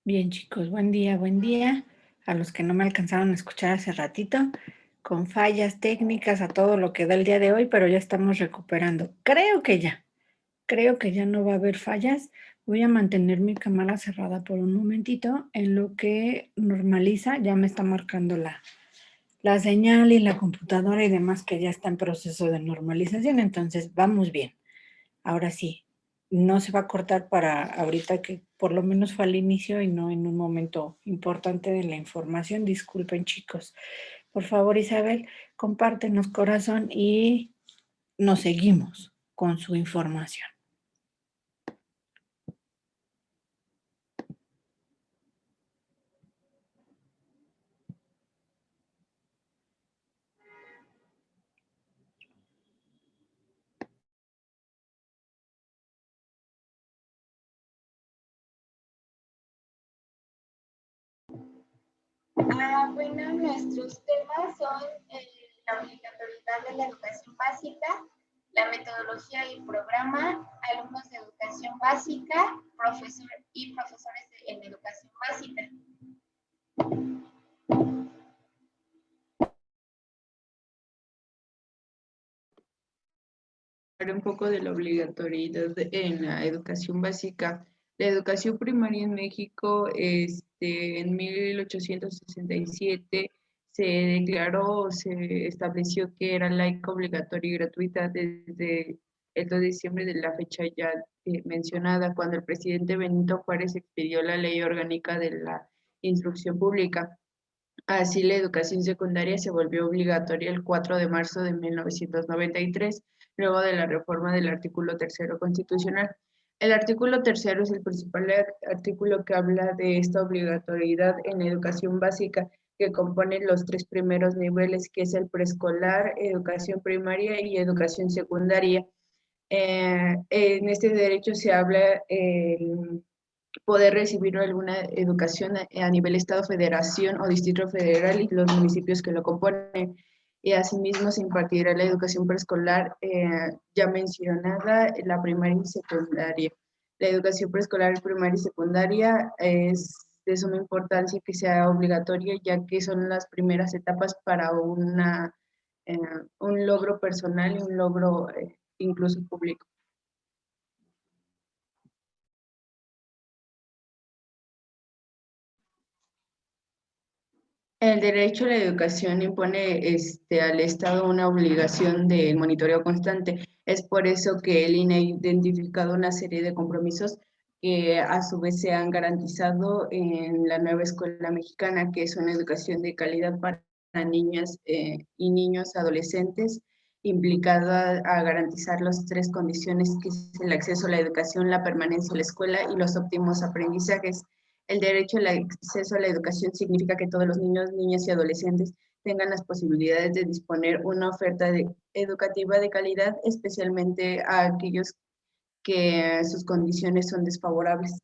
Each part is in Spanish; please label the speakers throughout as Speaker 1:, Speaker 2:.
Speaker 1: Bien, chicos, buen día, buen día. A los que no me alcanzaron a escuchar hace ratito, con fallas técnicas a todo lo que da el día de hoy, pero ya estamos recuperando. Creo que ya no va a haber fallas. Voy a mantener mi cámara cerrada por un momentito en lo que normaliza. Ya me está marcando la señal y la computadora y demás que ya está en proceso de normalización, entonces vamos bien. Ahora sí, no se va a cortar para ahorita que por lo menos fue al inicio y no en un momento importante de la información. Disculpen, chicos. Por favor, Isabel, compártenos corazón y nos seguimos con su información.
Speaker 2: Bueno, nuestros temas son la obligatoriedad de la educación básica, la metodología y programa, alumnos de educación básica, profesores en educación básica.
Speaker 3: Un poco de la obligatoriedad en la educación básica. La educación primaria en México, en 1867 se declaró, se estableció que era laica, obligatoria y gratuita desde el 2 de diciembre de la fecha ya mencionada, cuando el presidente Benito Juárez expidió la Ley Orgánica de la Instrucción Pública. Así, la educación secundaria se volvió obligatoria el 4 de marzo de 1993, luego de la reforma del artículo tercero constitucional. El artículo tercero es el principal artículo que habla de esta obligatoriedad en educación básica, que compone los tres primeros niveles, que es el preescolar, educación primaria y educación secundaria. En este derecho se habla poder recibir alguna educación a nivel Estado, Federación o Distrito Federal y los municipios que lo componen. Y asimismo se impartirá la educación preescolar ya mencionada, la primaria y secundaria. La educación preescolar, primaria y secundaria es de suma importancia que sea obligatoria, ya que son las primeras etapas para un logro personal y un logro incluso público. El derecho a la educación impone al Estado una obligación de monitoreo constante. Es por eso que el INE ha identificado una serie de compromisos que a su vez se han garantizado en la nueva escuela mexicana, que es una educación de calidad para niñas y niños adolescentes, implicada a garantizar las tres condiciones, que es el acceso a la educación, la permanencia en la escuela y los óptimos aprendizajes. El derecho al acceso a la educación significa que todos los niños, niñas y adolescentes tengan las posibilidades de disponer una oferta educativa de calidad, especialmente a aquellos que sus condiciones son desfavorables.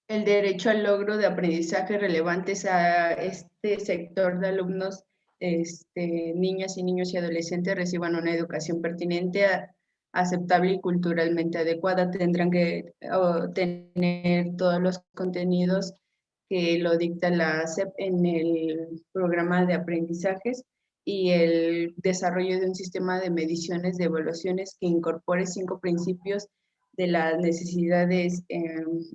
Speaker 3: El derecho al logro de aprendizaje relevantes a este sector de alumnos, niñas y niños y adolescentes reciban una educación pertinente, aceptable y culturalmente adecuada. Tendrán que tener todos los contenidos que lo dicta la SEP en el programa de aprendizajes y el desarrollo de un sistema de mediciones de evaluaciones que incorpore 5 principios de las necesidades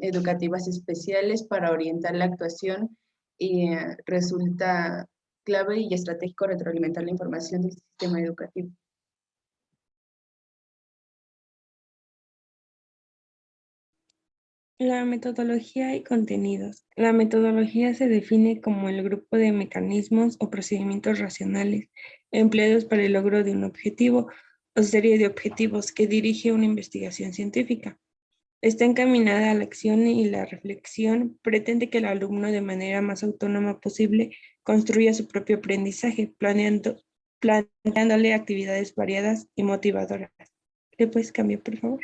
Speaker 3: educativas especiales para orientar la actuación y resulta clave y estratégico retroalimentar la información del sistema educativo.
Speaker 4: La metodología y contenidos. La metodología se define como el grupo de mecanismos o procedimientos racionales empleados para el logro de un objetivo o serie de objetivos que dirige una investigación científica. Está encaminada a la acción y la reflexión, pretende que el alumno de manera más autónoma posible construya su propio aprendizaje, planteándole actividades variadas y motivadoras. ¿Le puedes cambiar, por favor?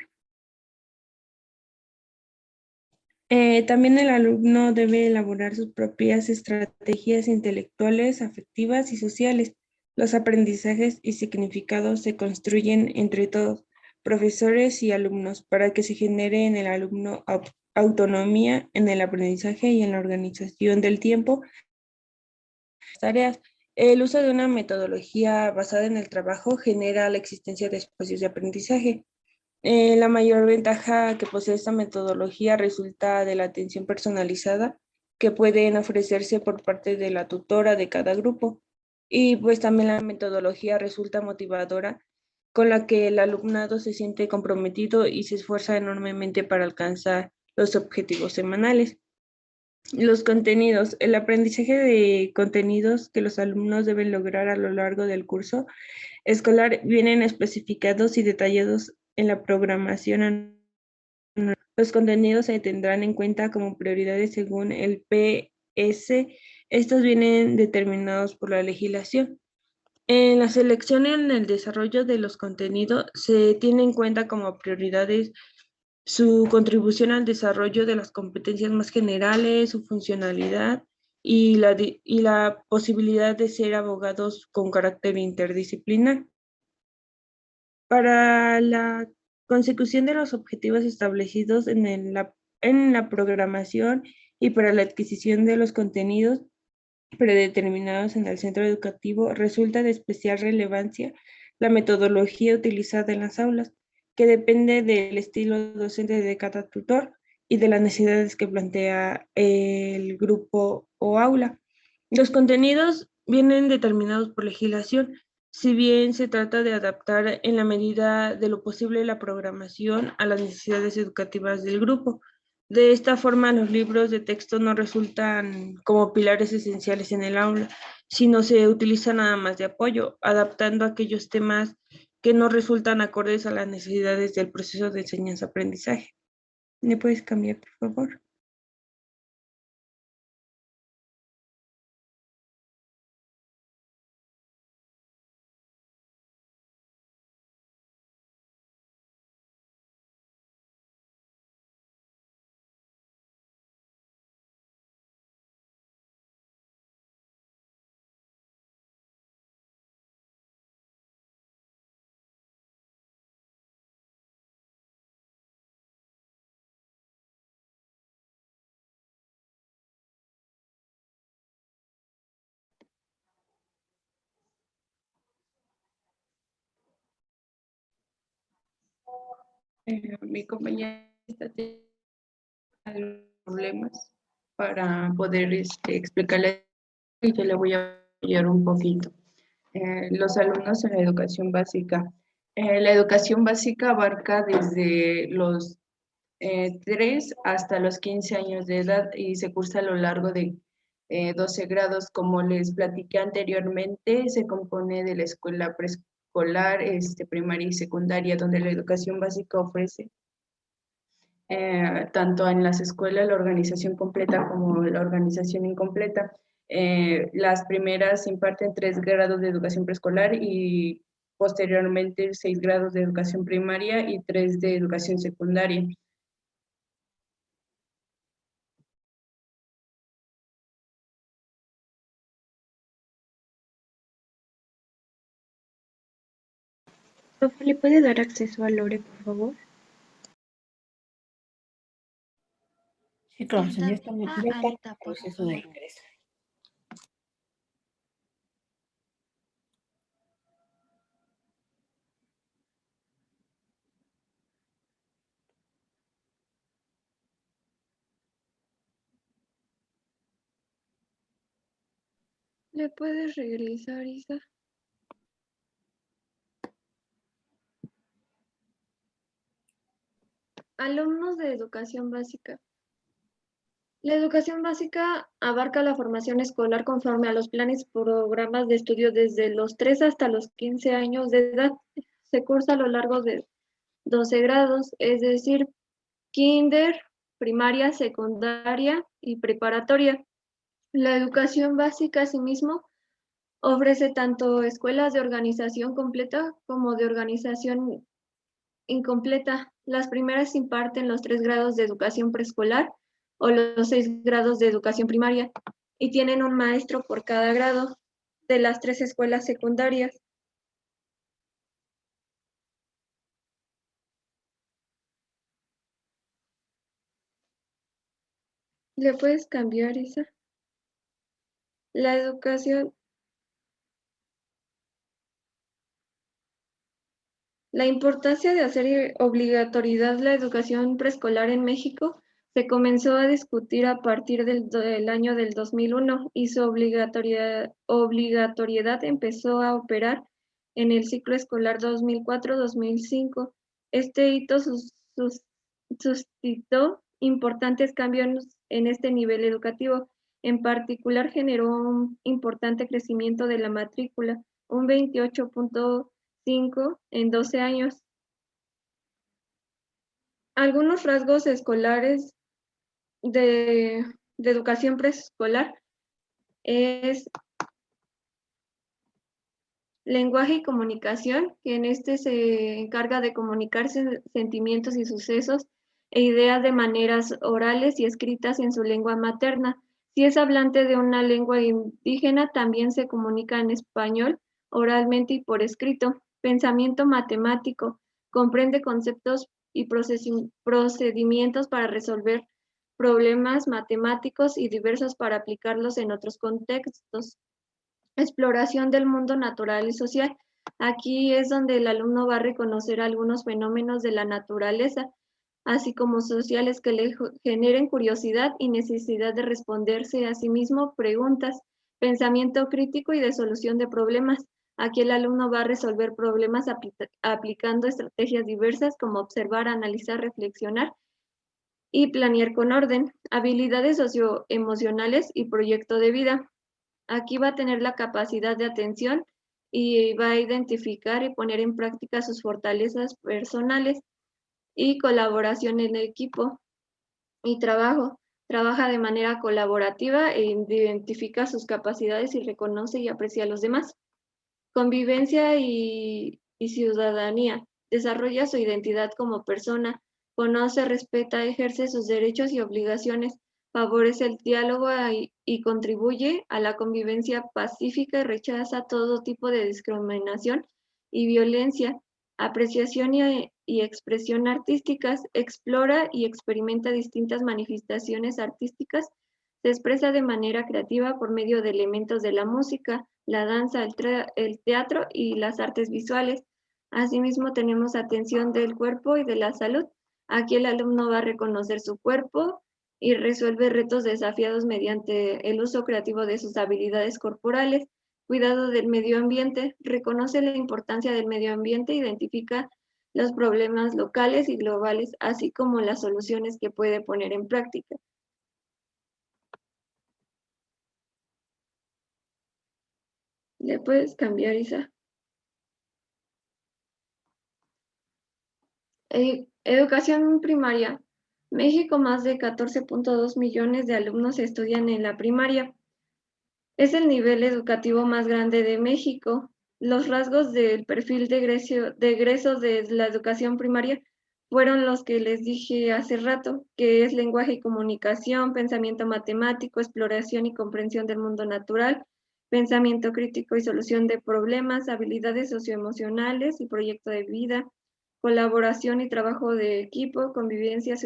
Speaker 4: También el alumno debe elaborar sus propias estrategias intelectuales, afectivas y sociales Los aprendizajes y significados se construyen entre todos, profesores y alumnos, para que se genere en el alumno autonomía en el aprendizaje y en la organización del tiempo. Tareas. El uso de una metodología basada en el trabajo genera la existencia de espacios de aprendizaje. La mayor ventaja que posee esta metodología resulta de la atención personalizada que pueden ofrecerse por parte de la tutora de cada grupo. Y pues también la metodología resulta motivadora, con la que el alumnado se siente comprometido y se esfuerza enormemente para alcanzar los objetivos semanales. Los contenidos. El aprendizaje de contenidos que los alumnos deben lograr a lo largo del curso escolar vienen especificados y detallados en la programación. Los contenidos se tendrán en cuenta como prioridades según el PS. Estos vienen determinados por la legislación. En la selección y en el desarrollo de los contenidos se tiene en cuenta como prioridades su contribución al desarrollo de las competencias más generales, su funcionalidad y la posibilidad de ser abogados con carácter interdisciplinar. Para la consecución de los objetivos establecidos en la programación y para la adquisición de los contenidos predeterminados en el centro educativo, resulta de especial relevancia la metodología utilizada en las aulas, que depende del estilo docente de cada tutor y de las necesidades que plantea el grupo o aula. Los contenidos vienen determinados por legislación, si bien se trata de adaptar en la medida de lo posible la programación a las necesidades educativas del grupo. De esta forma, los libros de texto no resultan como pilares esenciales en el aula, sino se utilizan nada más de apoyo, adaptando aquellos temas que no resultan acordes a las necesidades del proceso de enseñanza-aprendizaje. ¿Me puedes cambiar, por favor?
Speaker 3: Mi compañera está teniendo problemas para poder explicarle y yo le voy a apoyar un poquito. Los alumnos en la educación básica. La educación básica abarca desde los 3 hasta los 15 años de edad y se cursa a lo largo de 12 grados. Como les platiqué anteriormente, se compone de la escuela preescolar, primaria y secundaria, donde la educación básica ofrece tanto en las escuelas la organización completa como la organización incompleta. Las primeras imparten 3 grados de educación preescolar y posteriormente 6 grados de educación primaria y 3 de educación secundaria.
Speaker 5: Profe, ¿le puede dar acceso a Lore, por favor?
Speaker 1: Sí, claro, ya está en
Speaker 5: Alita, por
Speaker 1: proceso de
Speaker 5: favor.
Speaker 1: ingreso.
Speaker 5: ¿Le puedes regresar, Isa? Alumnos de educación básica. La educación básica abarca la formación escolar conforme a los planes y programas de estudio desde los 3 hasta los 15 años de edad. Se cursa a lo largo de 12 grados, es decir, kinder, primaria, secundaria y preparatoria. La educación básica, asimismo, ofrece tanto escuelas de organización completa como de organización incompleta. Las primeras imparten los 3 grados de educación preescolar o los 6 grados de educación primaria y tienen un maestro por cada grado. de las 3 escuelas secundarias. ¿Le puedes cambiar esa? La educación. La importancia de hacer obligatoriedad la educación preescolar en México se comenzó a discutir a partir del año del 2001 y su obligatoriedad empezó a operar en el ciclo escolar 2004-2005. Este hito suscitó importantes cambios en este nivel educativo. En particular, generó un importante crecimiento de la matrícula, un 28.5 en 12 años. Algunos rasgos escolares de educación preescolar es lenguaje y comunicación, que en este se encarga de comunicarse sentimientos y sucesos e ideas de maneras orales y escritas en su lengua materna. Si es hablante de una lengua indígena, también se comunica en español oralmente y por escrito. Pensamiento matemático, comprende conceptos y procedimientos para resolver problemas matemáticos y diversos para aplicarlos en otros contextos. Exploración del mundo natural y social. Aquí es donde el alumno va a reconocer algunos fenómenos de la naturaleza, así como sociales que le generen curiosidad y necesidad de responderse a sí mismo preguntas. Pensamiento crítico y de solución de problemas. Aquí el alumno va a resolver problemas aplicando estrategias diversas como observar, analizar, reflexionar y planear con orden. Habilidades socioemocionales y proyecto de vida. Aquí va a tener la capacidad de atención y va a identificar y poner en práctica sus fortalezas personales y colaboración en equipo y trabajo. Trabaja de manera colaborativa e identifica sus capacidades y reconoce y aprecia a los demás. Convivencia y ciudadanía. Desarrolla su identidad como persona, conoce, respeta, ejerce sus derechos y obligaciones, favorece el diálogo y contribuye a la convivencia pacífica y rechaza todo tipo de discriminación y violencia. Apreciación y expresión artísticas, explora y experimenta distintas manifestaciones artísticas, se expresa de manera creativa por medio de elementos de la música, la danza, el teatro y las artes visuales. Asimismo, tenemos atención del cuerpo y de la salud. Aquí el alumno va a reconocer su cuerpo y resuelve retos desafiados mediante el uso creativo de sus habilidades corporales. Cuidado del medio ambiente. Reconoce la importancia del medio ambiente, identifica los problemas locales y globales, así como las soluciones que puede poner en práctica. ¿Le puedes cambiar, Isa? Educación primaria. México, más de 14.2 millones de alumnos estudian en la primaria. Es el nivel educativo más grande de México. Los rasgos del perfil de egreso de la educación primaria fueron los que les dije hace rato, que es lenguaje y comunicación, pensamiento matemático, exploración y comprensión del mundo natural, pensamiento crítico y solución de problemas, habilidades socioemocionales y proyecto de vida, colaboración y trabajo de equipo, convivencia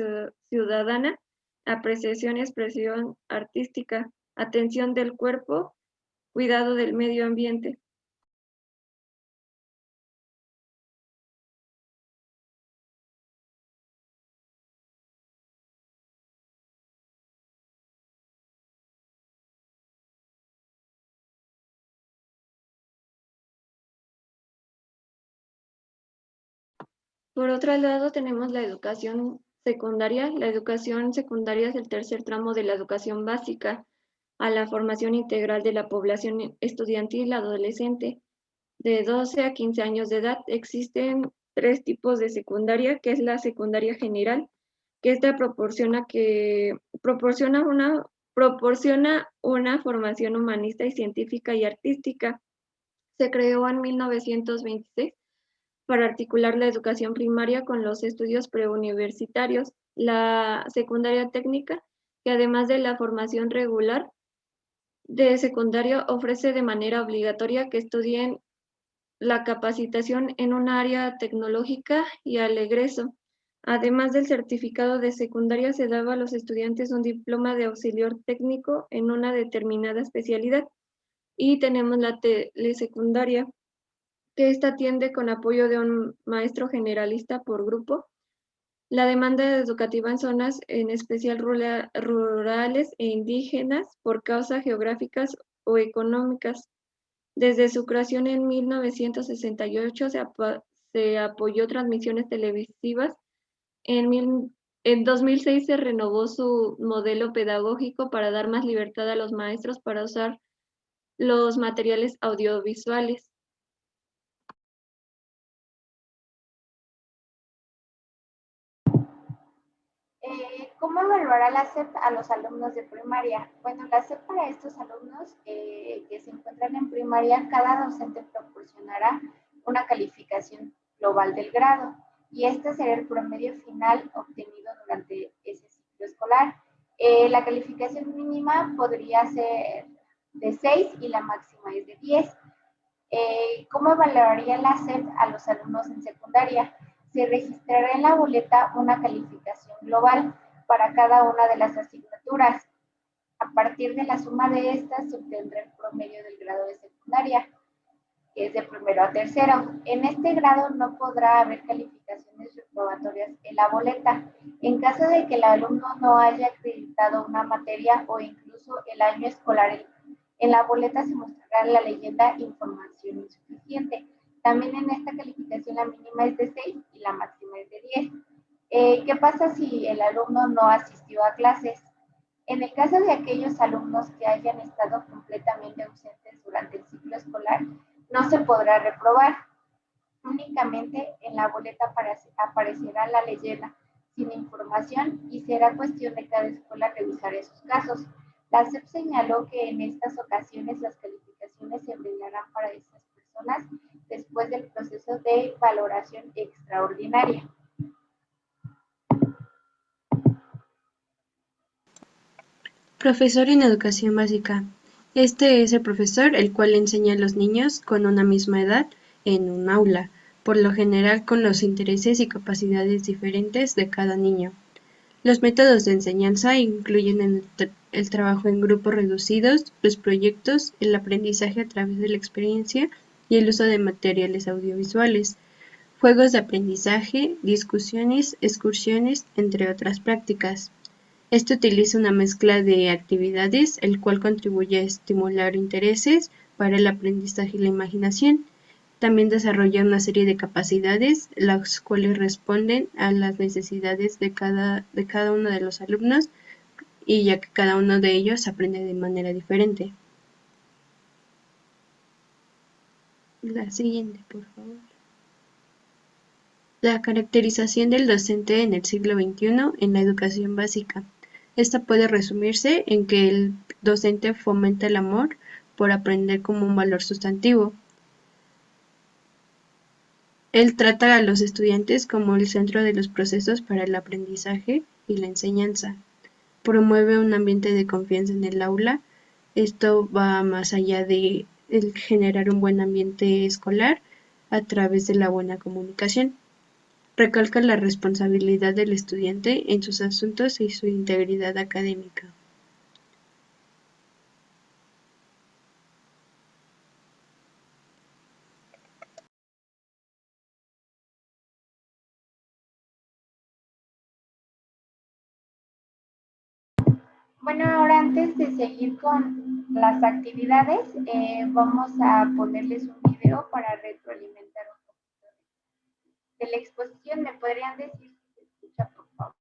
Speaker 5: ciudadana, apreciación y expresión artística, atención del cuerpo, cuidado del medio ambiente. Por otro lado, tenemos la educación secundaria. La educación secundaria es el tercer tramo de la educación básica a la formación integral de la población estudiantil adolescente. De 12 a 15 años de edad existen 3 tipos de secundaria, que es la secundaria general, que esta proporciona una formación humanista y científica y artística. Se creó en 1926 para articular la educación primaria con los estudios preuniversitarios. La secundaria técnica, que además de la formación regular, de secundaria ofrece de manera obligatoria que estudien la capacitación en un área tecnológica y al egreso. Además del certificado de secundaria, se daba a los estudiantes un diploma de auxiliar técnico en una determinada especialidad. Y tenemos la telesecundaria, que esta atiende con apoyo de un maestro generalista por grupo la demanda educativa en zonas en especial rurales e indígenas por causas geográficas o económicas. Desde su creación en 1968 se apoyó transmisiones televisivas. En 2006 se renovó su modelo pedagógico para dar más libertad a los maestros para usar los materiales audiovisuales.
Speaker 2: ¿Cómo evaluará la SEP a los alumnos de primaria? Bueno, la SEP para estos alumnos que se encuentran en primaria, cada docente proporcionará una calificación global del grado y este será el promedio final obtenido durante ese ciclo escolar. La calificación mínima podría ser de 6 y la máxima es de 10. ¿Cómo evaluaría la SEP a los alumnos en secundaria? Se registrará en la boleta una calificación global para cada una de las asignaturas. A partir de la suma de estas se obtendrá el promedio del grado de secundaria, que es de primero a tercero. En este grado no podrá haber calificaciones reprobatorias en la boleta. En caso de que el alumno no haya acreditado una materia o incluso el año escolar, en la boleta se mostrará la leyenda información insuficiente. También en esta calificación la mínima es de 6 y la máxima es de 10. ¿Qué pasa si el alumno no asistió a clases? En el caso de aquellos alumnos que hayan estado completamente ausentes durante el ciclo escolar, no se podrá reprobar. Únicamente en la boleta aparecerá la leyenda sin información y será cuestión de cada escuela revisar esos casos. La SEP señaló que en estas ocasiones las calificaciones se brindarán para estas personas después del proceso de valoración extraordinaria.
Speaker 4: Profesor en educación básica. Este es el profesor el cual enseña a los niños con una misma edad en un aula, por lo general con los intereses y capacidades diferentes de cada niño. Los métodos de enseñanza incluyen el trabajo en grupos reducidos, los proyectos, el aprendizaje a través de la experiencia y el uso de materiales audiovisuales, juegos de aprendizaje, discusiones, excursiones, entre otras prácticas. Este utiliza una mezcla de actividades, el cual contribuye a estimular intereses para el aprendizaje y la imaginación. También desarrolla una serie de capacidades, las cuales responden a las necesidades de cada uno de los alumnos, y ya que cada uno de ellos aprende de manera diferente. La siguiente, por favor. La caracterización del docente en el siglo XXI en la educación básica. Esta puede resumirse en que el docente fomenta el amor por aprender como un valor sustantivo. Él trata a los estudiantes como el centro de los procesos para el aprendizaje y la enseñanza. Promueve un ambiente de confianza en el aula. Esto va más allá de generar un buen ambiente escolar a través de la buena comunicación. Recalca la responsabilidad del estudiante en sus asuntos y su integridad académica.
Speaker 2: Bueno, ahora antes de seguir con las actividades, vamos a ponerles un video para retroalimentar un poquito de la exposición. ¿Me podrían decir si se escucha, por favor?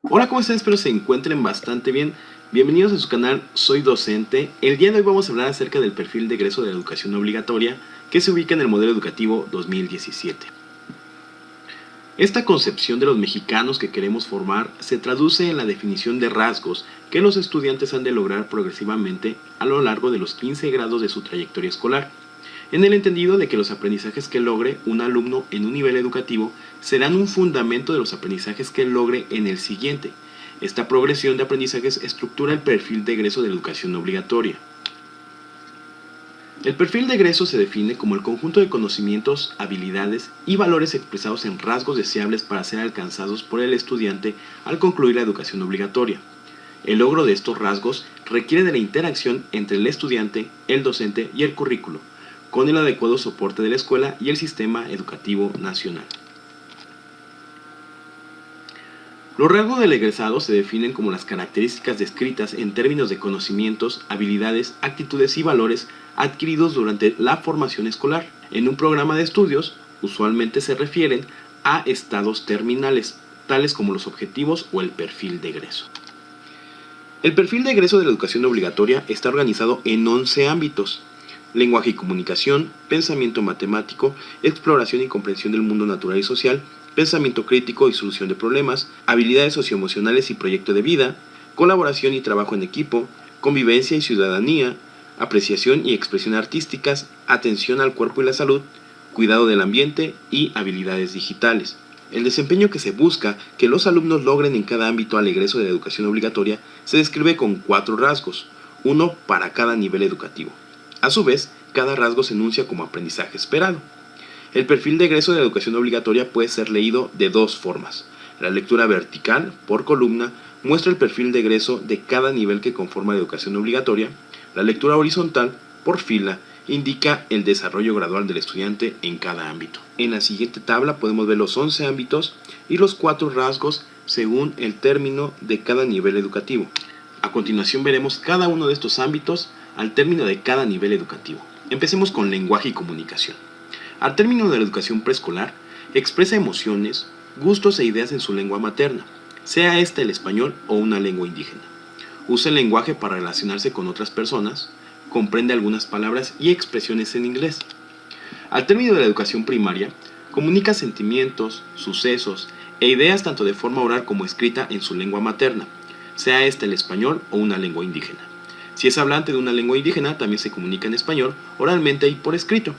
Speaker 6: Hola, ¿cómo están? Espero se encuentren bastante bien. Bienvenidos a su canal Soy Docente. El día de hoy vamos a hablar acerca del perfil de egreso de la educación obligatoria que se ubica en el modelo educativo 2017. Esta concepción de los mexicanos que queremos formar se traduce en la definición de rasgos que los estudiantes han de lograr progresivamente a lo largo de los 15 grados de su trayectoria escolar, en el entendido de que los aprendizajes que logre un alumno en un nivel educativo serán un fundamento de los aprendizajes que logre en el siguiente. Esta progresión de aprendizajes estructura el perfil de egreso de la educación obligatoria. El perfil de egreso se define como el conjunto de conocimientos, habilidades y valores expresados en rasgos deseables para ser alcanzados por el estudiante al concluir la educación obligatoria. El logro de estos rasgos requiere de la interacción entre el estudiante, el docente y el currículo, con el adecuado soporte de la escuela y el sistema educativo nacional. Los rasgos del egresado se definen como las características descritas en términos de conocimientos, habilidades, actitudes y valores adquiridos durante la formación escolar. En un programa de estudios, usualmente se refieren a estados terminales, tales como los objetivos o el perfil de egreso. El perfil de egreso de la educación obligatoria está organizado en 11 ámbitos: lenguaje y comunicación, pensamiento matemático, exploración y comprensión del mundo natural y social, pensamiento crítico y solución de problemas, habilidades socioemocionales y proyecto de vida, colaboración y trabajo en equipo, convivencia y ciudadanía, apreciación y expresión artísticas, atención al cuerpo y la salud, cuidado del ambiente y habilidades digitales. El desempeño que se busca que los alumnos logren en cada ámbito al egreso de la educación obligatoria se describe con 4 rasgos, uno para cada nivel educativo. A su vez, cada rasgo se enuncia como aprendizaje esperado. El perfil de egreso de la educación obligatoria puede ser leído de 2 formas. La lectura vertical, por columna, muestra el perfil de egreso de cada nivel que conforma la educación obligatoria. La lectura horizontal, por fila, indica el desarrollo gradual del estudiante en cada ámbito. En la siguiente tabla podemos ver los 11 ámbitos y los 4 rasgos según el término de cada nivel educativo. A continuación veremos cada uno de estos ámbitos al término de cada nivel educativo. Empecemos con lenguaje y comunicación. Al término de la educación preescolar, expresa emociones, gustos e ideas en su lengua materna, sea esta el español o una lengua indígena. Usa el lenguaje para relacionarse con otras personas, comprende algunas palabras y expresiones en inglés. Al término de la educación primaria, comunica sentimientos, sucesos e ideas tanto de forma oral como escrita en su lengua materna, sea esta el español o una lengua indígena. Si es hablante de una lengua indígena, también se comunica en español, oralmente y por escrito.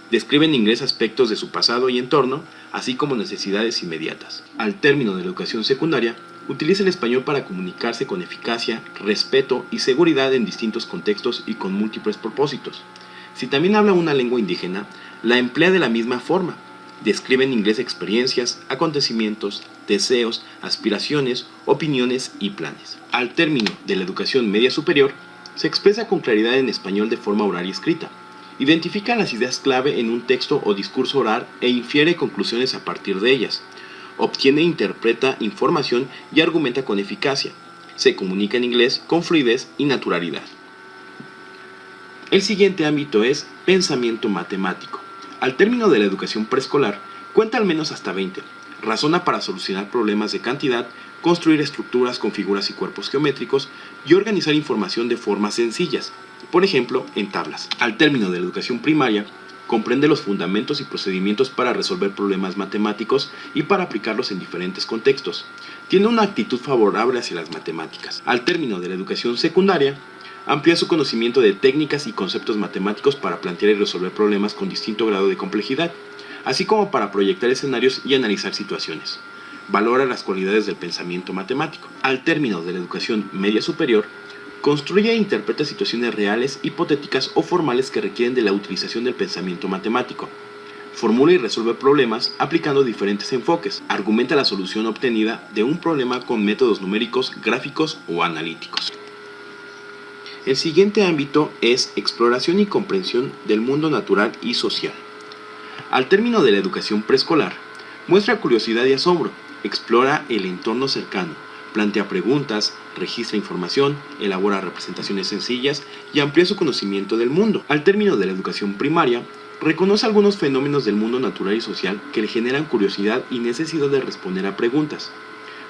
Speaker 6: Describe en inglés aspectos de su pasado y entorno, así como necesidades inmediatas. Al término de la educación secundaria, utiliza el español para comunicarse con eficacia, respeto y seguridad en distintos contextos y con múltiples propósitos. Si también habla una lengua indígena, la emplea de la misma forma. Describe en inglés experiencias, acontecimientos, deseos, aspiraciones, opiniones y planes. Al término de la educación media superior, se expresa con claridad en español de forma oral y escrita. Identifica las ideas clave en un texto o discurso oral e infiere conclusiones a partir de ellas. Obtiene e interpreta información y argumenta con eficacia. Se comunica en inglés con fluidez y naturalidad. El siguiente ámbito es pensamiento matemático. Al término de la educación preescolar, cuenta al menos hasta 20. Razona para solucionar problemas de cantidad, construir estructuras con figuras y cuerpos geométricos y organizar información de formas sencillas, por ejemplo, en tablas. Al término de la educación primaria, comprende los fundamentos y procedimientos para resolver problemas matemáticos y para aplicarlos en diferentes contextos. Tiene una actitud favorable hacia las matemáticas. Al término de la educación secundaria, amplía su conocimiento de técnicas y conceptos matemáticos para plantear y resolver problemas con distinto grado de complejidad, así como para proyectar escenarios y analizar situaciones. Valora las cualidades del pensamiento matemático. Al término de la educación media superior, construye e interpreta situaciones reales, hipotéticas o formales que requieren de la utilización del pensamiento matemático. Formula y resuelve problemas aplicando diferentes enfoques. Argumenta la solución obtenida de un problema con métodos numéricos, gráficos o analíticos. El siguiente ámbito es exploración y comprensión del mundo natural y social. Al término de la educación preescolar, muestra curiosidad y asombro, explora el entorno cercano, plantea preguntas, registra información, elabora representaciones sencillas y amplía su conocimiento del mundo. Al término de la educación primaria, reconoce algunos fenómenos del mundo natural y social que le generan curiosidad y necesidad de responder a preguntas.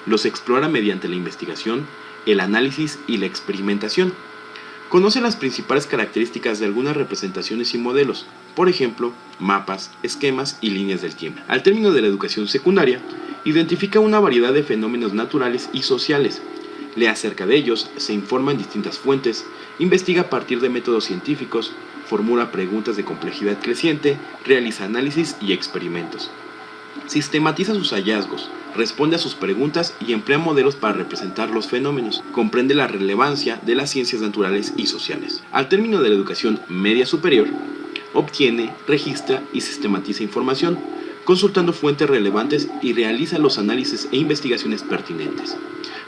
Speaker 6: Los explora mediante la investigación, el análisis y la experimentación. Conoce las principales características de algunas representaciones y modelos, por ejemplo, mapas, esquemas y líneas del tiempo. Al término de la educación secundaria, identifica una variedad de fenómenos naturales y sociales. Lee acerca de ellos, se informa en distintas fuentes, investiga a partir de métodos científicos, formula preguntas de complejidad creciente, realiza análisis y experimentos. Sistematiza sus hallazgos, responde a sus preguntas y emplea modelos para representar los fenómenos. Comprende la relevancia de las ciencias naturales y sociales. Al término de la educación media superior, obtiene, registra y sistematiza información, consultando fuentes relevantes y realiza los análisis e investigaciones pertinentes.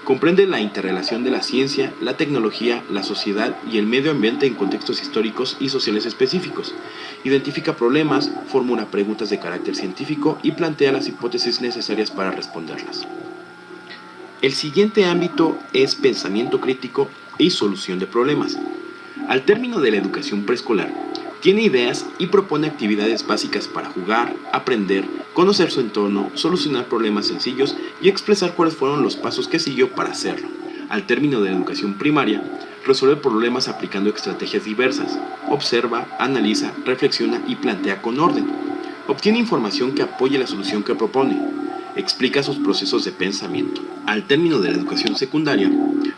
Speaker 6: Comprende la interrelación de la ciencia, la tecnología, la sociedad y el medio ambiente en contextos históricos y sociales específicos. Identifica problemas, formula preguntas de carácter científico y plantea las hipótesis necesarias para responderlas. El siguiente ámbito es pensamiento crítico y solución de problemas. Al término de la educación preescolar, tiene ideas y propone actividades básicas para jugar, aprender, conocer su entorno, solucionar problemas sencillos y expresar cuáles fueron los pasos que siguió para hacerlo. Al término de la educación primaria, resuelve problemas aplicando estrategias diversas, observa, analiza, reflexiona y plantea con orden. Obtiene información que apoye la solución que propone. Explica sus procesos de pensamiento. Al término de la educación secundaria,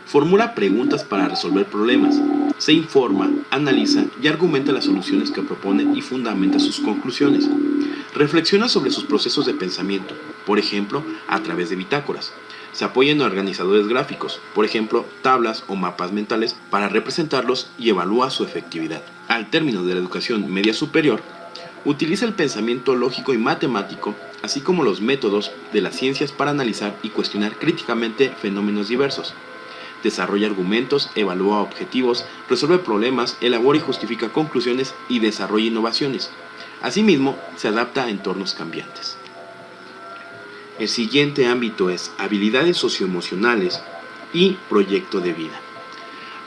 Speaker 6: formula preguntas para resolver problemas. Se informa, analiza y argumenta las soluciones que propone y fundamenta sus conclusiones. Reflexiona sobre sus procesos de pensamiento, por ejemplo, a través de bitácoras. Se apoya en organizadores gráficos, por ejemplo, tablas o mapas mentales para representarlos y evalúa su efectividad. Al término de la educación media superior, utiliza el pensamiento lógico y matemático, así como los métodos de las ciencias para analizar y cuestionar críticamente fenómenos diversos. Desarrolla argumentos, evalúa objetivos, resuelve problemas, elabora y justifica conclusiones y desarrolla innovaciones. Asimismo, se adapta a entornos cambiantes. El siguiente ámbito es habilidades socioemocionales y proyecto de vida.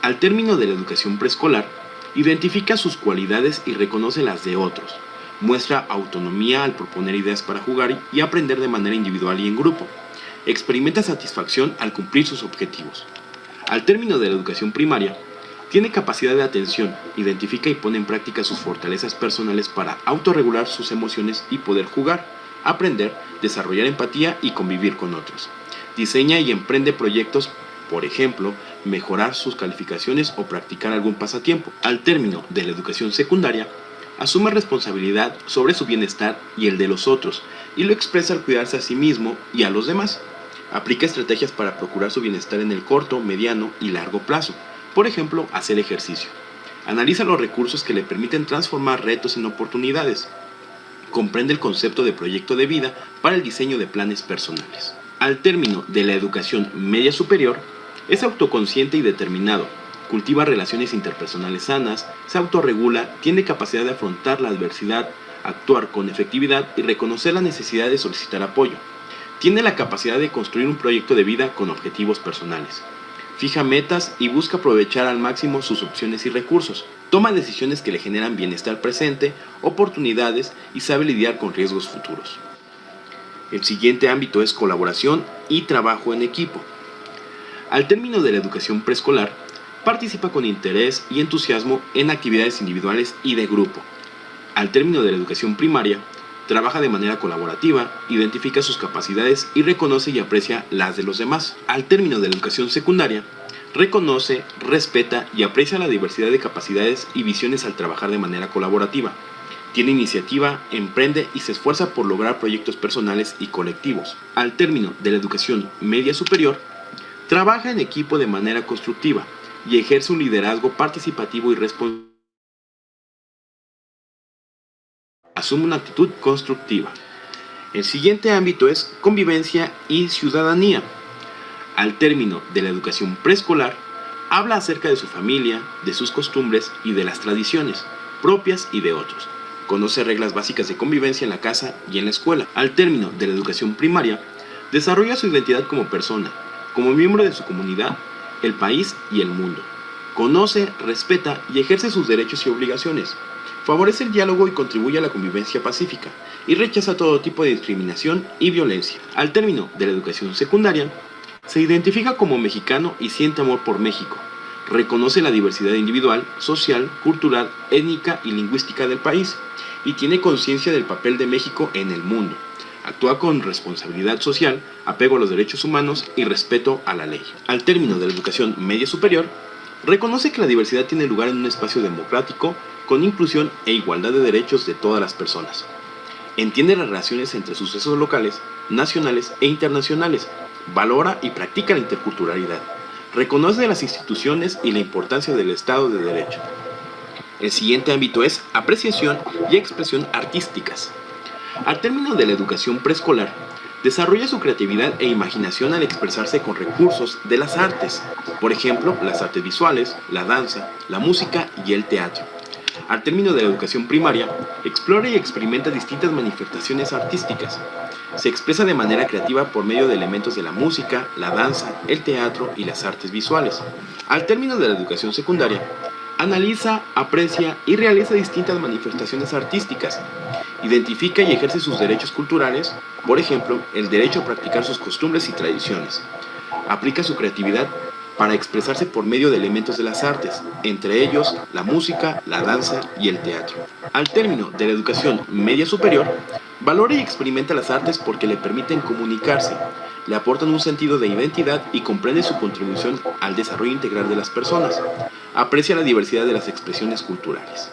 Speaker 6: Al término de la educación preescolar, identifica sus cualidades y reconoce las de otros. Muestra autonomía al proponer ideas para jugar y aprender de manera individual y en grupo. Experimenta satisfacción al cumplir sus objetivos. Al término de la educación primaria, tiene capacidad de atención, identifica y pone en práctica sus fortalezas personales para autorregular sus emociones y poder jugar, aprender, desarrollar empatía y convivir con otros. Diseña y emprende proyectos, por ejemplo, mejorar sus calificaciones o practicar algún pasatiempo. Al término de la educación secundaria, asume responsabilidad sobre su bienestar y el de los otros y lo expresa al cuidarse a sí mismo y a los demás. Aplica estrategias para procurar su bienestar en el corto, mediano y largo plazo. Por ejemplo, hacer ejercicio. Analiza los recursos que le permiten transformar retos en oportunidades. Comprende el concepto de proyecto de vida para el diseño de planes personales. Al término de la educación media superior, es autoconsciente y determinado. Cultiva relaciones interpersonales sanas, se autorregula, tiene capacidad de afrontar la adversidad, actuar con efectividad y reconocer la necesidad de solicitar apoyo. Tiene la capacidad de construir un proyecto de vida con objetivos personales. Fija metas y busca aprovechar al máximo sus opciones y recursos. Toma decisiones que le generan bienestar presente, oportunidades y sabe lidiar con riesgos futuros. El siguiente ámbito es colaboración y trabajo en equipo. Al término de la educación preescolar, participa con interés y entusiasmo en actividades individuales y de grupo. Al término de la educación primaria, trabaja de manera colaborativa, identifica sus capacidades y reconoce y aprecia las de los demás. Al término de la educación secundaria, reconoce, respeta y aprecia la diversidad de capacidades y visiones al trabajar de manera colaborativa. Tiene iniciativa, emprende y se esfuerza por lograr proyectos personales y colectivos. Al término de la educación media superior, trabaja en equipo de manera constructiva y ejerce un liderazgo participativo y responsable. Asume una actitud constructiva. El siguiente ámbito es convivencia y ciudadanía. Al término de la educación preescolar, habla acerca de su familia, de sus costumbres y de las tradiciones, propias y de otros. Conoce reglas básicas de convivencia en la casa y en la escuela. Al término de la educación primaria, desarrolla su identidad como persona, como miembro de su comunidad, el país y el mundo. Conoce, respeta y ejerce sus derechos y obligaciones. Favorece el diálogo y contribuye a la convivencia pacífica y rechaza todo tipo de discriminación y violencia. Al término de la educación secundaria, Se identifica como mexicano y siente amor por México. Reconoce la diversidad individual, social, cultural, étnica y lingüística del país y tiene conciencia del papel de México en el mundo. Actúa con responsabilidad social, apego a los derechos humanos y respeto a la ley. Al término de la educación media superior, reconoce que la diversidad tiene lugar en un espacio democrático con inclusión e igualdad de derechos de todas las personas. Entiende las relaciones entre sucesos locales, nacionales e internacionales, valora y practica la interculturalidad. Reconoce las instituciones y la importancia del Estado de Derecho. El siguiente ámbito es apreciación y expresión artísticas. Al término de la educación preescolar, desarrolla su creatividad e imaginación al expresarse con recursos de las artes, por ejemplo, las artes visuales, la danza, la música y el teatro. Al término de la educación primaria, explora y experimenta distintas manifestaciones artísticas. Se expresa de manera creativa por medio de elementos de la música, la danza, el teatro y las artes visuales. Al término de la educación secundaria, analiza, aprecia y realiza distintas manifestaciones artísticas. Identifica y ejerce sus derechos culturales, por ejemplo, el derecho a practicar sus costumbres y tradiciones. Aplica su creatividad para expresarse por medio de elementos de las artes, entre ellos la música, la danza y el teatro. Al término de la educación media superior, valora y experimenta las artes porque le permiten comunicarse, le aportan un sentido de identidad y comprende su contribución al desarrollo integral de las personas. Aprecia la diversidad de las expresiones culturales.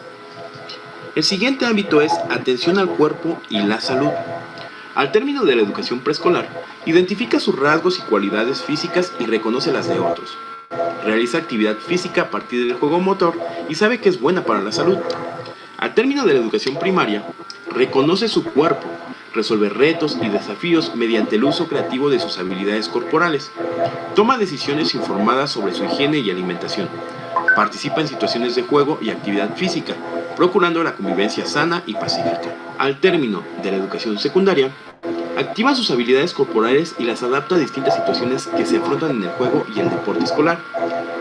Speaker 6: El siguiente ámbito es atención al cuerpo y la salud. Al término de la educación preescolar, identifica sus rasgos y cualidades físicas y reconoce las de otros. Realiza actividad física a partir del juego motor y sabe que es buena para la salud. Al término de la educación primaria, reconoce su cuerpo, resuelve retos y desafíos mediante el uso creativo de sus habilidades corporales. Toma decisiones informadas sobre su higiene y alimentación. Participa en situaciones de juego y actividad física, procurando la convivencia sana y pacífica. Al término de la educación secundaria, activa sus habilidades corporales y las adapta a distintas situaciones que se afrontan en el juego y el deporte escolar.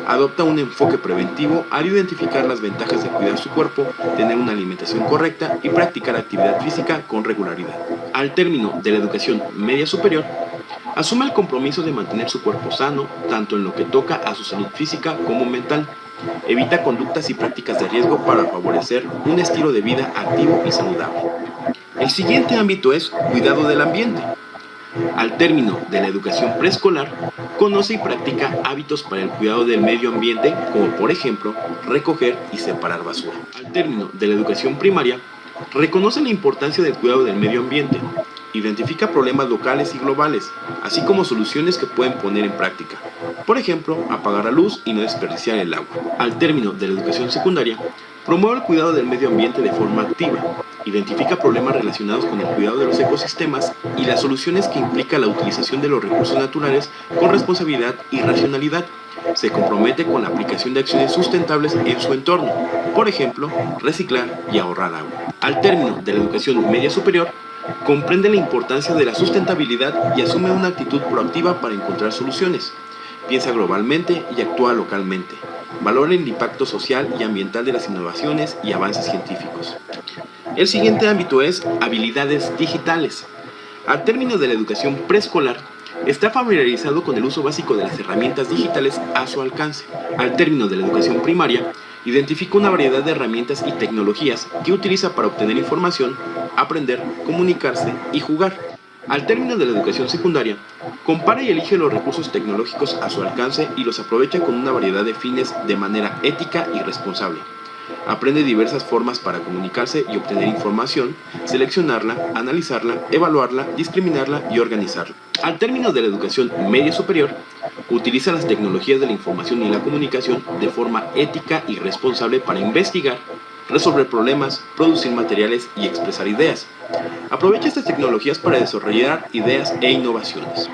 Speaker 6: Adopta un enfoque preventivo al identificar las ventajas de cuidar su cuerpo, tener una alimentación correcta y practicar actividad física con regularidad. Al término de la educación media superior, asume el compromiso de mantener su cuerpo sano, tanto en lo que toca a su salud física como mental. Evita conductas y prácticas de riesgo para favorecer un estilo de vida activo y saludable. El siguiente ámbito es cuidado del ambiente. Al término de la educación preescolar, conoce y practica hábitos para el cuidado del medio ambiente, como por ejemplo, recoger y separar basura. Al término de la educación primaria, reconoce la importancia del cuidado del medio ambiente, identifica problemas locales y globales, así como soluciones que pueden poner en práctica. Por ejemplo, apagar la luz y no desperdiciar el agua. Al término de la educación secundaria, promueve el cuidado del medio ambiente de forma activa, identifica problemas relacionados con el cuidado de los ecosistemas y las soluciones que implica la utilización de los recursos naturales con responsabilidad y racionalidad. Se compromete con la aplicación de acciones sustentables en su entorno, por ejemplo, reciclar y ahorrar agua. Al término de la educación media superior, comprende la importancia de la sustentabilidad y asume una actitud proactiva para encontrar soluciones. Piensa globalmente y actúa localmente. Valora el impacto social y ambiental de las innovaciones y avances científicos. El siguiente ámbito es habilidades digitales. Al término de la educación preescolar, está familiarizado con el uso básico de las herramientas digitales a su alcance. Al término de la educación primaria, identifica una variedad de herramientas y tecnologías que utiliza para obtener información, aprender, comunicarse y jugar. Al término de la educación secundaria, compara y elige los recursos tecnológicos a su alcance y los aprovecha con una variedad de fines de manera ética y responsable. Aprende diversas formas para comunicarse y obtener información, seleccionarla, analizarla, evaluarla, discriminarla y organizarla. Al término de la educación media superior, utiliza las tecnologías de la información y la comunicación de forma ética y responsable para investigar, resolver problemas, producir materiales y expresar ideas. Aprovecha estas tecnologías para desarrollar ideas e innovaciones.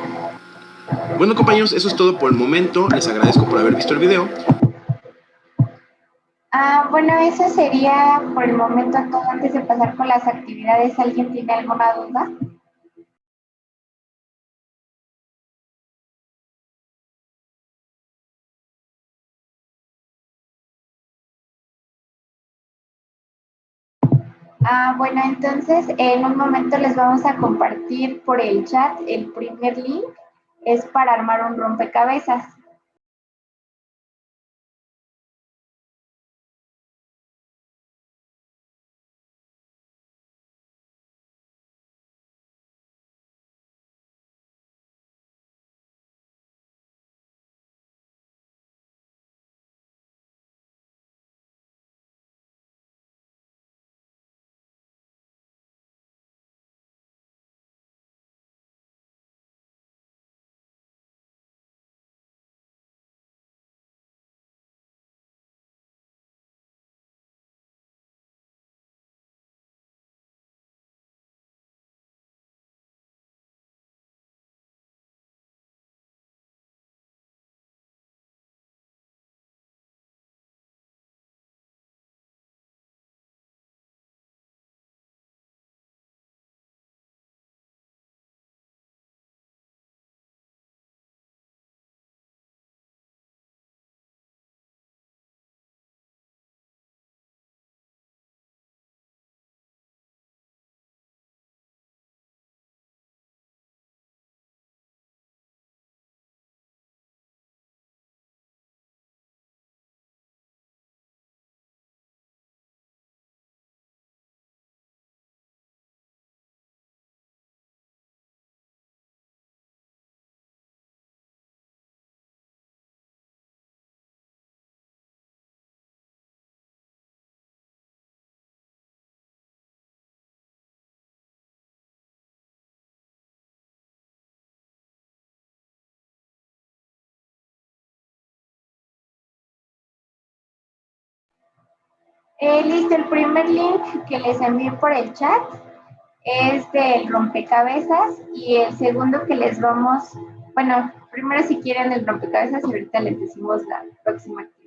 Speaker 6: Bueno, compañeros, eso es todo por el momento. Les agradezco por haber visto el video.
Speaker 2: Bueno, eso sería por el momento todo. Antes de pasar con las actividades, ¿alguien tiene alguna duda? Bueno, entonces en un momento les vamos a compartir por el chat el primer link es para armar un rompecabezas. Listo, el primer link que les envié por el chat es del rompecabezas y el segundo que les vamos, bueno, primero si quieren el rompecabezas y ahorita les decimos la próxima actividad.